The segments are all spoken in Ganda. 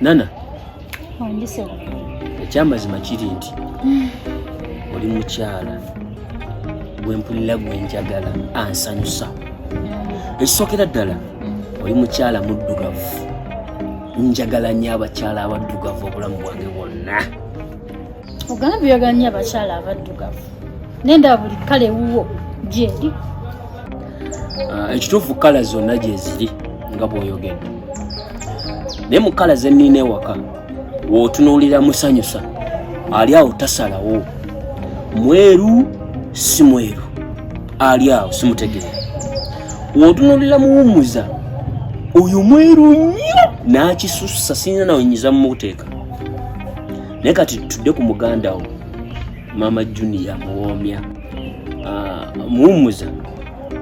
Nana. Ondise. Ekyamazima kiri nti oli mukyala gwempulira gwenjagala ansanyusa. Ekisookera ddala oli mukyala muddugavu. Njagala nnyo abakyala abaddugavu obulamu bwange bwonna. Ogambye oyagala nnyo abakyala abaddugavu. Nenda buli kale wuwo gyeri. Ekituufu kala zonna gye ziri nga bw'oyogedde. Naye mu kala ze nnina ewaka w'otunuulira musanyusa ali awo tasalawo. Mweru si mweru ali awo simutegeera. W'otunuulira muwummuza oyo mweru nnyo n'akisussa sirina nawe nyiza mumuteeka. Naye kati tudde ku muganda wo Mama Junior muwoomya. Muwummuza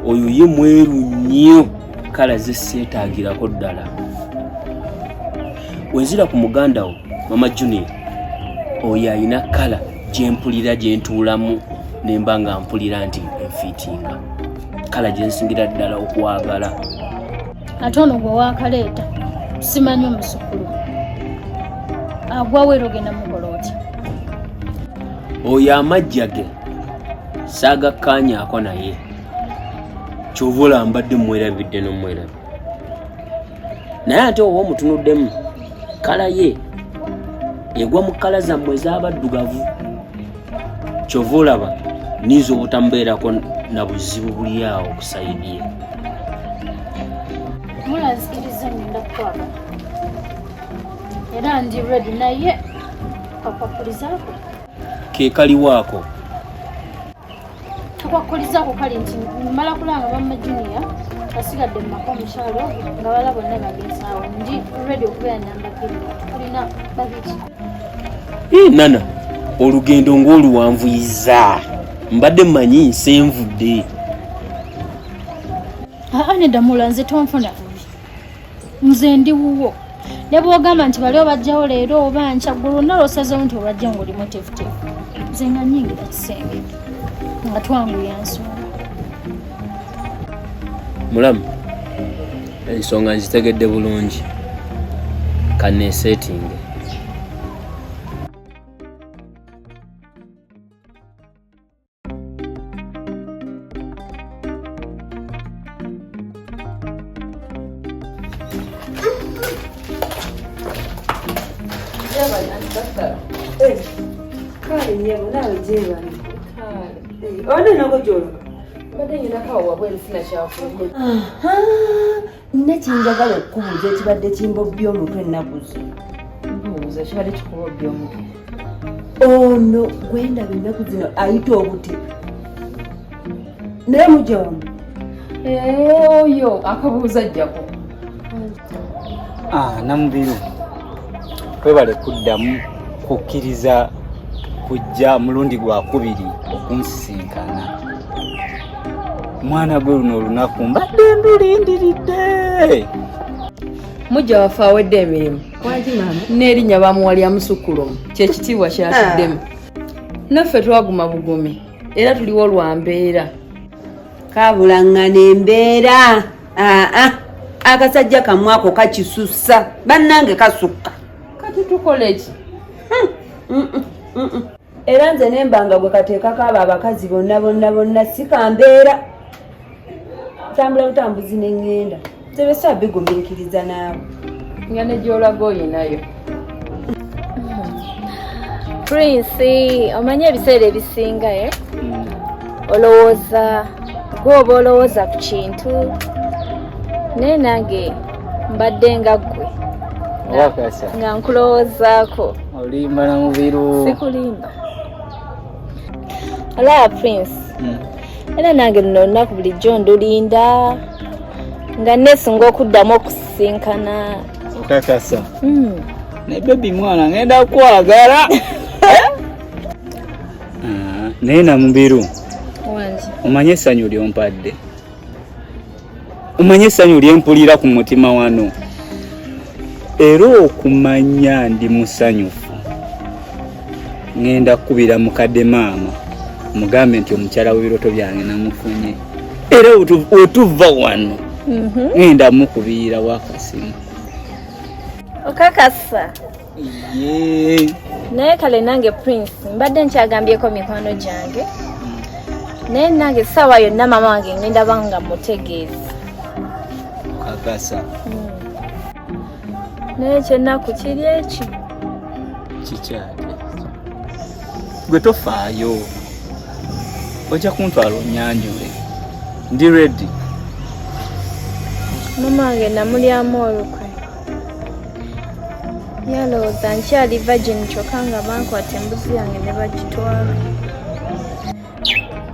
oyo ye mweru nnyo kala ze seetaagirako ddala. Wenzira ku muganda wo Mama Junior oyo alina kala gyempulira gyentuulamu nemba nga mpulira nti enfiitinga. Kala gyensingira ddala okwagala. Ate ono gwe waakaleeta simanyi omusukulu agwawo era ogenda mukola otya? Oyo amajja ge saagakkaanyaako naye kyova olambadde mwerabidde n'omwerabi. Naye ate oba omutunuddemu kala ye egwa mu kala zammwe ez'abaddugavu. Kyova olaba niiza obutamubeerako na buzibu buli awo okusaidye. Mulazikiriza ngenda kukwagala era ndi ready naye kakwakulizaako. Ke kaliwaako. Kakwakulizaako kali nti mmala kulanga Mama Junior asigadde mu maka omukyalo nga bala bonna bagenze awo. Ndi ready okubeera nambakirira. Tulina babiri. Nana olugendo ng'oluwanvuyiza. Mbadde mmanyi nsenvudde. Nedda mula nze tonfuna bubi. Nze ndi wuwo. Ne bw'ogamba nti bali obajjawo leero oba nkya ggwe lwonna lw'osazeewo nti obajja ng'oli muteefuteefu. Nze nga nnyingira kisenge nga twanguya nsonga. Mulamu ensonga nzitegedde bulungi. Kanneeseetinge. Nne kinjagala okubuuza ekibadde kimbobbya omutwe ennaku zino. Mbuuza kibadde kikubobbya omutwe. Ono gwendaba ennaku zino ayita obuti. Naye mujja wamu. Oyo akabuuza ajjako. Namubiru webale kuddamu kukkiriza kujja mulundi gwakubiri okunsisinkana. Mwana gwe luno olunaku mbadde ndulindiridde. Mujja waffe awedde emirimu. Waki mama? N'erinnya bamuwalya Musukulumu kyekitiibwa kyatuddemu. Naffe twaguma bugumi era tuliwo lwa mbeera. Kabulangana embeera. Akasajja kamwe ako kakisussa bannange kasukka. Kati tukole ki? Era nze nembanga gwe kateekako abo abakazi bonna si kambeera. Tambula butambuzi n'engenda. Nze besa bigumiikiriza naawe. Nga ne gy'olaga oyinayo. Prince, omanye ebiseera ebisinga olowooza gw'oba olowooza ku kintu naye nange mbadde nga ggwe nga nkulowoozaako. Olimba na mubiru. Sikulimba. Olaba Prince, era nange luno olunaku bulijjo ndulinda nga neesinga okuddamu okusisinkana. Okakasa. Ne baby mwana ngenda kwagala. Naye Namubiru, omanye essanyu lyompadde. Omanye essanyu lyempulira ku mutima wano. Era okumanya ndi musanyufu. Ngenda kubira mukadde maama. Mugambe nti omukyala w'ebiroto byange namufunye. Era otuva wano. Ngenda mukubira wakasimu. Okakasa. Ye. Naye kale nange Prince mbadde nkyagambyeko mikwano gyange. Naye nange ssaawa yonna mama wange ngenda banga mutegeeza. Okakasa. Naye kyennaku kiri eki. Kikyate. Gwe tofaayo. Ojja kuntwala onnyanjule. Ndi ready. Mama wange namulyamu olukwe. Yalowooza nkyali virgin kyokka nga bankwata embuzi yange ne bagitwala.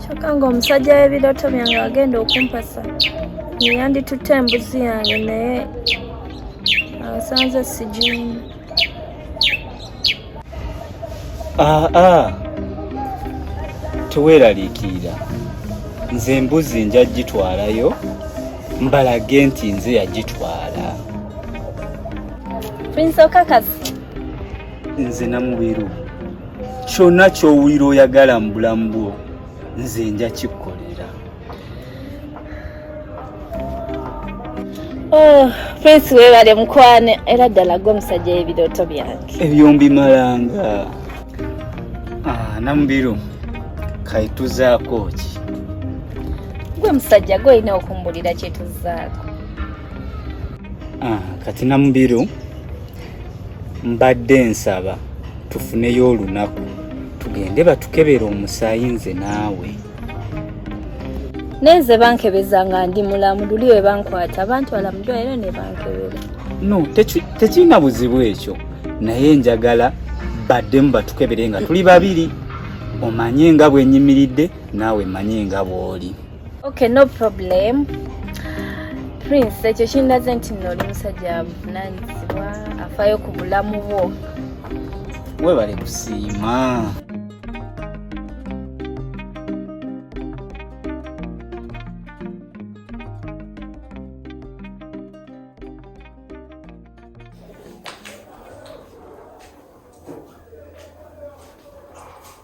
Kyokka ng'omusajja w'ebirooto byange agenda okumpasa. Yanditutte embuzi yange naye asanze sigirina. Teweeraliikirira. Nze embuzi nja gitwalayo mbalage nti nze yagitwala. Prince Okakasa. Nze Namubiru. Kyonna ky'owulira oyagala mu bulamu bwo nze nja kikkolera. Prince weebale mukwane era ddala gwe omusajja w'ebirooto byange. Ebyo mbimalanga. Namubiru kaituzaako ki? Gwe musajja gwe olina okumbulira kyetuzaako. Kati Namubiru mbadde nsaba tufuneyo olunaku tugende batukebera omusaayi nze naawe. Nenze bankebeza nga ndi mulamu luli we bankwata bantwala mu ddwaliro ne bankebera. No, tekirina buzibu ekyo. Naye njagala baddemu batukebere nga tuli babiri. Omanye nga bwenyimiridde naawe manye nga bw'oli. Okay, no problem. Prince, ekyo kindaze nti nno oli musajja avunaanyizibwa afaayo ku bulamu bwo. Weebale kusiima.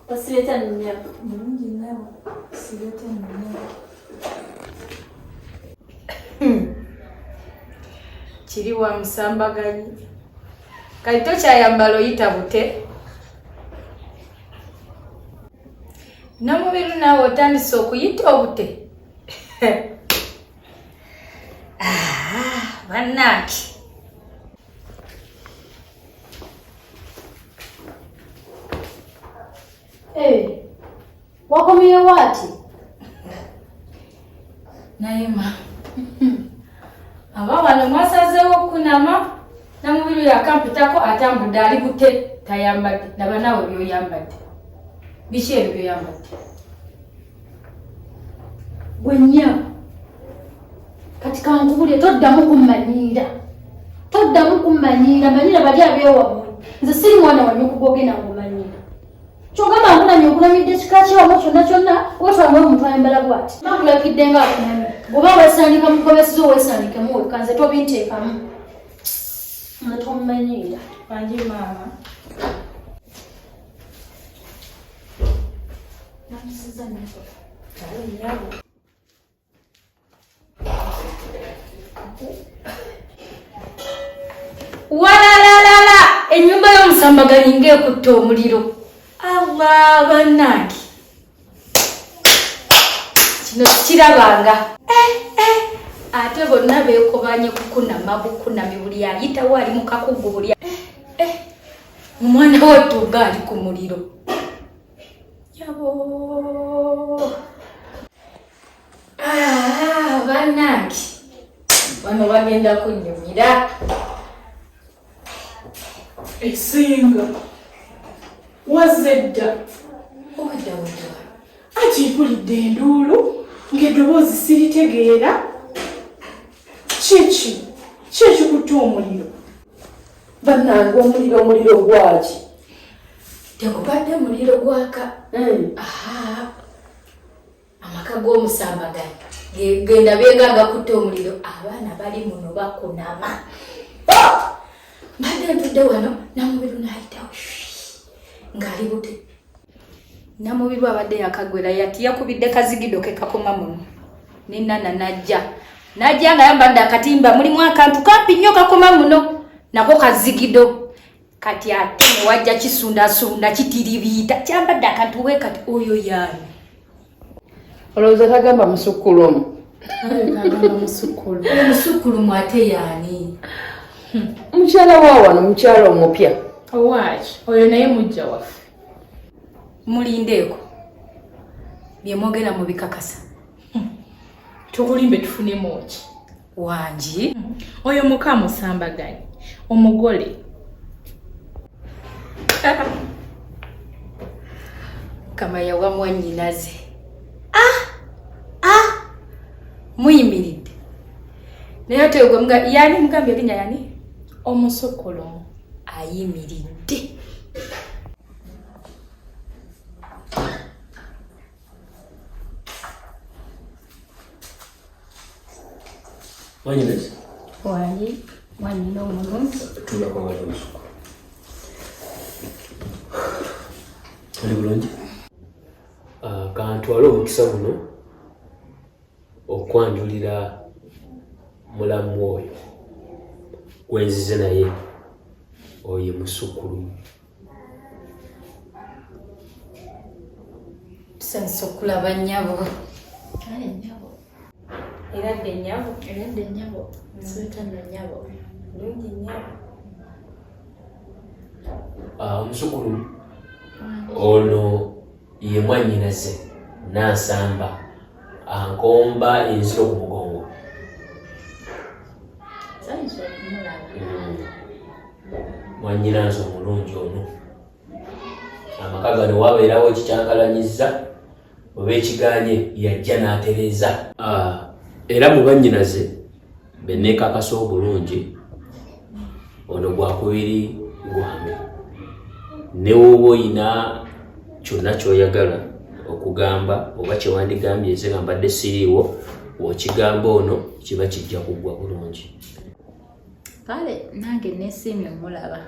Osireta nnyo. Mulungi nabo. Osireta nnyo. Kiri wa musambaganyi. Kali tokyayambala oyita bute. Namubiru naawe otandise okuyita obute. Bannange. Wakomye wati? Naima. Aba wano mwasazeewo okunama. Namubiru yakampitako atambudde ali bute tayambadde. Laba naawe by'oyambadde. Biki ebyo by'oyambadde? Gwe nnya. Kati kankubulye toddamu kummanyiira. Toddamu kummanyiira. Manyira bali abyewamwe. Nze siri mwana wanyu okugogena ngumanyiira. Kyogamba nkunamye okulamidde kika kyawo kyonna otwala omuntu ayambala bw'ati. Nakulakidde nga akunamye. Bw'oba weesandika mugobesiza oweesandikemu wekka nze tobinteekamu. Nga tommanyiira. Banji maama. Namusiza nnyo. Walalalala! Ennyumba y'omusambaganyi ng'ekutte omuliro. Allah bannange. Kino kirabanga. Ate bonna beekobanye kukunama bukunami buli ayitawo ali mu kakugu buli. Omwana wattu nga ali ku muliro. Yabo. Bannange. Bano bagenda kunnyumira. Esinga wazedda Wadda. ati mpulidde enduulu ng'eddoboozi siritegeera. Kiki ekikutte omuliro? Bannange omuliro gwaki? Tegubadde muliro gwaka. Amaka g'omusambaganyi genda beeganga kutte omuliro. Abaana bali muno bakunama. Mbadde ntudde wano Namubiru n'ayitawo ng'ali bute. Namubiru abadde yakagwera yati yakubidde kazigido ke kakoma muno. Ne Nana najja nga yambadde akatimba mulimu akantu kampi nnyo kakoma muno. nako kazigido kati ate wajja kisunda kitiribita kyambadde akantu we kati oyo yaani olowooza tagamba musukulumu musukulumu ate yaani mukyala wa wano mukyala omupya Owaki oyo naye mujja waffe mulindeeko byemwogera mu bikakasa tukulimbe tufunemu ki wangi oyo muka musambaganye omugole kama yawa mwanyinaze muyimiridde naye ate ogwe yani mugambye erinnya yani omusukulumu ayimiridde Wanyinese? Wali wanyina omulungi. Tula kwa wali musuku. Oli bulungi? Kantwala omukisa guno okwanjulira mulamu oyo gwenzize naye oyo musukulu. Tusanise okulaba nnyabo. Kale nnyabo. Eradde nnyabo. Eradde nnyabo. Sultana nnyabo. Bulungi nnyabo. Musukulu ono ye mwannyinaze Nansamba ankomba enziro ku mugongo. Sayinza okumulaba. Mwannyinaze omulungi ono. Amaka gano wabeerawo ekikyankalanyiza oba ekiganye yajja n'atereeza. Era mu bannyinaze benneekakasa obulungi ono gwakubiri gwange. Ne woba oyina kyonna ky'oyagala okugamba oba kyewandigambye nze nga mbadde siriiwo w'okigamba ono kiba kijja kuggwa bulungi. Kale nange neesiimye omulaba.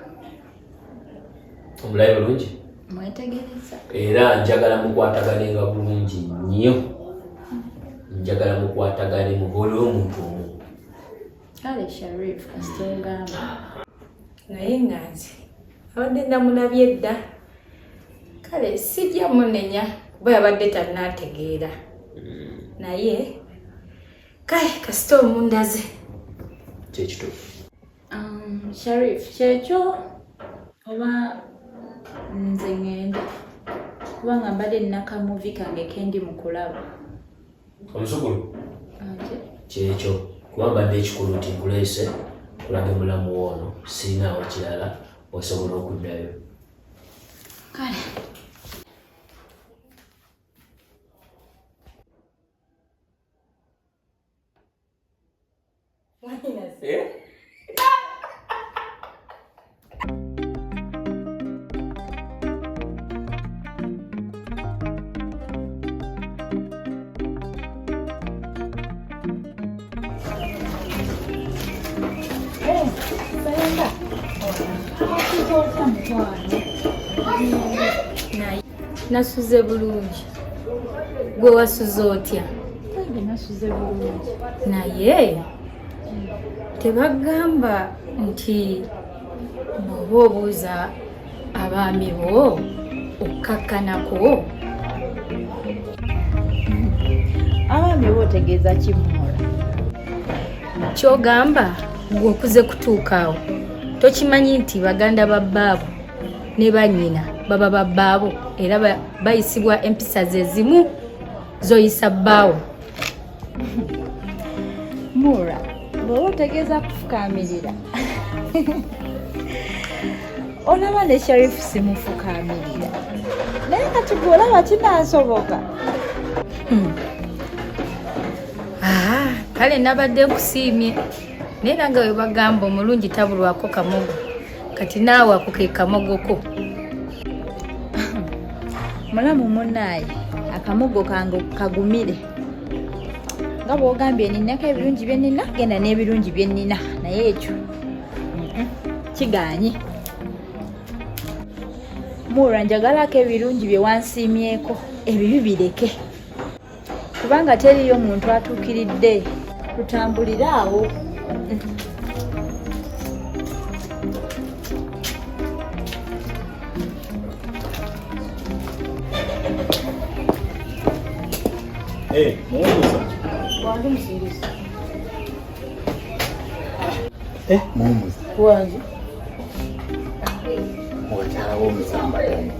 Omulabe bulungi? Mwetegereza. Era njagala mukwataganenga bulungi nnyo. Njagala mukwatagane mubole omuntu omu. Kale Sharif kasita ogamba. Naye nga nze abadde namulabye dda. Kale sijja munenya kuba yabadde tannaategeera. Naye kale kasita omundaze. Kyekituufu. Sharif kyekyo oba nze ngenda kubanga mbadde nina kamuvi kange kendi mu kulaba. Omusukulu? Kyekyo kuba mbadde ekikulu nti nkuleese kulage mulamu woono sirinaawo kirala osobola okuddayo. Kale. Nasuze bulungi. Gwe wasuze otya? Nasuze bulungi. Naye tebagamba nti bw'oba obuuza abaami bo okkakkanako. Abaami bo otegeeza kimumola. Kyogamba gwe okuze kutuuka awo tokimanyi nti baganda ba bbaabo ne bannyina baba ba bbaabo era bayisibwa empisa ze zimu zoyisa bbaawo. Mura bw'oba otegeeza kufukaamirira olaba ne Sharifu simufukaamirira naye kati gwe olaba kinaasoboka. Kale nabadde nkusiimye naye nange we bagamba omulungi tabulwako kamogo kati naawe ako ke kamogoko. Mulamu munnaaye akamogo kange kagumire nga bw'ogambye ninako ebirungi bye nnina genda n'ebirungi bye nnina naye ekyo kiganye. Mura njagalako ebirungi bye wansiimyeko ebibi bireke kubanga teriyo omuntu atuukiridde tutambulire awo. muwumuza. Wange musingisa. Muwumuza. Wange. Omukyala w'omusambaganya.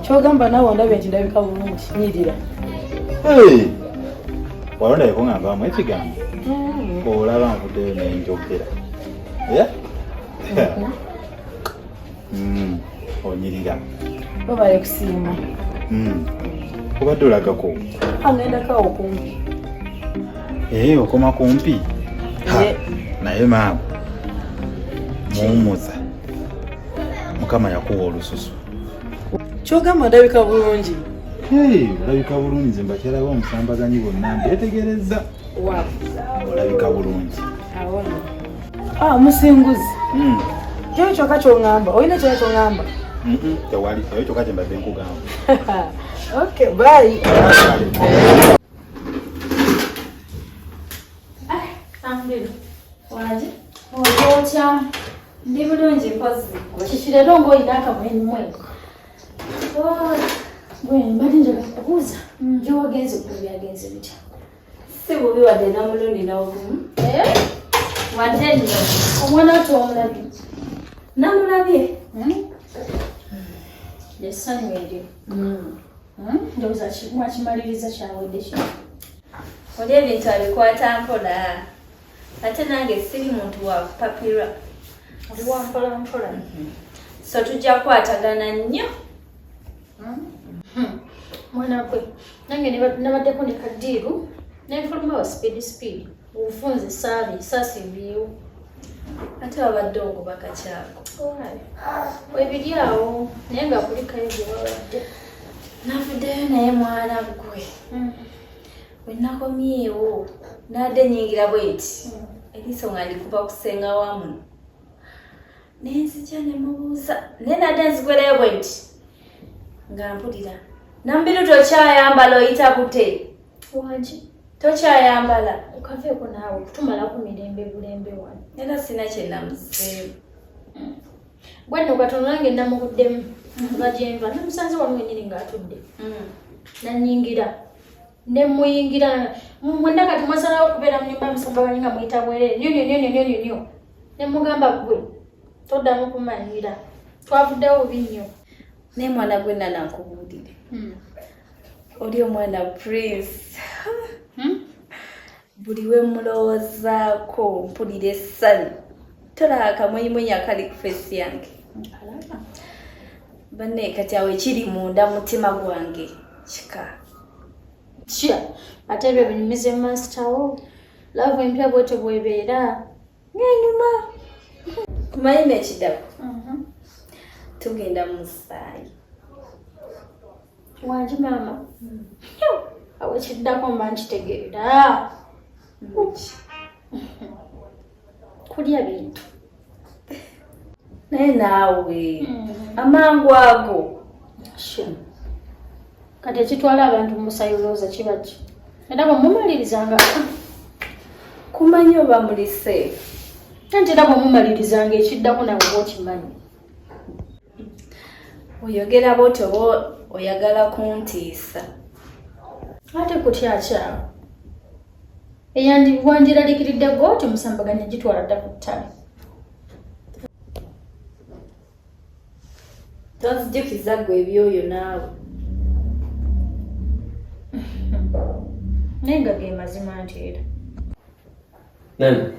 Kyogamba naawe ondabye nti ndabika bulungi nyirira. Walondabeko ng'ambaamu ekigambo. Olaba nvuddeyo nenjogera. Onyirira. Babaye kusiima. Obadde olagako? Angendako awo kumpi. Okoma kumpi? Naye maama muwummuza. Mukama yakuwa olususu. Kyogamba ndabika bulungi. Olabika bulungi, nze mbakyala b'omusambaganyi bonna mbetegereza. Olabika bulungi. Musinguzi. Kyo kyokka ky'oŋŋamba. Olina kyona ky'oŋŋamba? Tewali, eyo kyokka kye mbadde nkugamba. Okay, bye. Wange okyotya ndi bulungi mpozi kikirero ng'olina akamwenyumwenyu mbadde njagala kubuuza gyewagenze okubi byagenze bitya? Si bubi wadde namulundi n'obumu. Wadde nno omwana ati omulabye? Namulabye. Essanyu eryo ndowooza mwakimaliriza kyawedde kino. Oli ebintu abikwata mpola. Ate nange siri muntu wa kupapirwa. Oli wa mpola mpola. So tujja kukwatagana nnyo. Mwana gwe nange nabaddeko ne kaddiiru nenfuluma wa speed obufunze saasimbyewo. Ate wabadde ogoba kakyako. Webiri awo naye nga kulikayo gye wabadde. Navuddeyo naye mwana gwe. Bwe nakomyewo nadde nyingira bweti. Eriiso nga ndikuba kusenga wamu. Nenzija ne mubuuza. Naye nadde nzigwerayo bweti. Nga mpulira. Nambiru tokyayambala oyita kute? Wangi tokyayambala. Okaveeko naawe kutumalaku mirembe bulembe wano. Era sina kye namuzeemu. Gwe nno katono nange namubuddemu nga gyenva namusanze wano wennyini ng'atudde. Nanyingira ne muyingira mwenda kati mwasalawo okubeera mu nnyumba y'omusambaganyi nga muyita bwereere nyo ne mugamba gwe toddamu kumanyira twavuddewo bubi nnyo. Naye mwana gwe nana nkubuulire. Oli omwana Prince. Buli we mulowoozaako mpulira essanyu. Tolaba akamwenyumwenyu akali ku feesi yange. Banne kati awo ekiri munda mutima gwange kika. Kya ate ebyo binyumiza masitawo laavu empya bwete bwebeera ng'enyuma. Kumanyi n'ekiddako tugenda mu musaayi. Wangi maama awo ekiddako mba nkitegeera. Kulya bintu naye naawe amangu ago. Kati ekitwala abantu mu musaayi olowooza kiba ki? Era bwe mumalirizanga kumanyi oba muli seefu. Anti era bwe mumalirizanga ekiddako nawe oba okimanyi. Oyogera bw'oti oba oyagala kuntiisa. Ate kutyakyawo eyandibwanjiraliikiridde bw'oti omusambaganya gitwala dda ku ttale. Tonzijukiza gwe ebyoyo naawe. Naye nga ge mazima nti era. Nana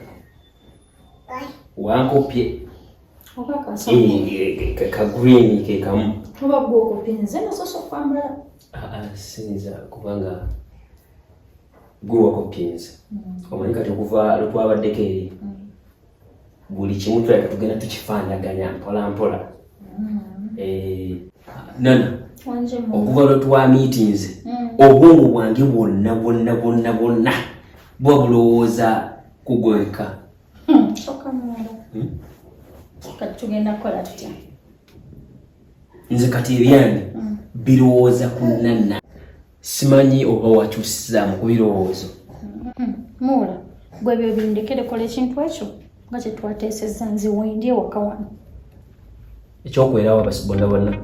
wankopye Oba kansa ka green ke kamu. oba gwe okupye nze nasoose okwambala. Sinza kubanga gwe wakopye nze. Omanyi kati okuva lwetwabaddeko eri buli kimu tulabika tugenda tukifaanaganya mpola mpola. Nana okuva lwetwa meetings obwongo bwange bwonna bwa bulowooza kugweka. Kyokka mwala kati tugenda kukola tutya? Nze kati ebyange birowooza ku Nana. Simanyi oba wakyusiza mu kubirowoozo. Muula gwe ebyo bindekere kola ekintu ekyo nga kye twateesezza nze wendi ewaka wano. Ekyokwerawo abasi bonna bonna